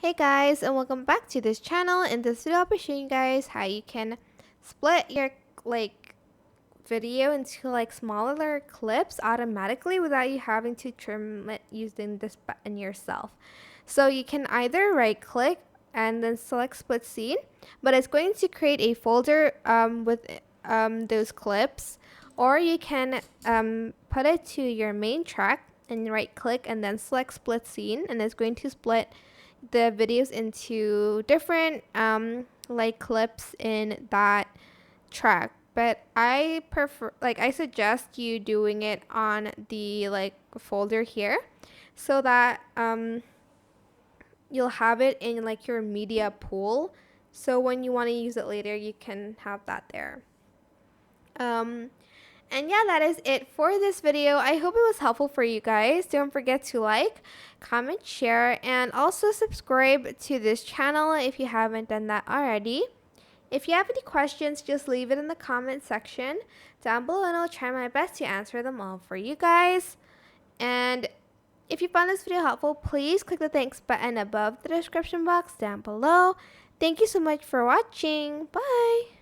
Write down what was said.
Hey guys, and welcome back to this channel. In this video I'll be showing you guys how you can split your video into smaller clips automatically without you having to trim it using this button yourself. So you can either right click and then select split scene, but it's going to create a folder with those clips, or you can put it to your main track and right click and then select split scene, and it's going to split the videos into different clips in that track. But I prefer, I suggest you doing it on the folder here, so that you'll have it in your media pool, so when you want to use it later you can have that there. And yeah, that is it for this video. I hope it was helpful for you guys. Don't forget to like, comment, share, and also subscribe to this channel if you haven't done that already. If you have any questions, just leave it in the comment section down below and I'll try my best to answer them all for you guys. And if you found this video helpful, please click the thanks button above the description box down below. Thank you so much for watching. Bye!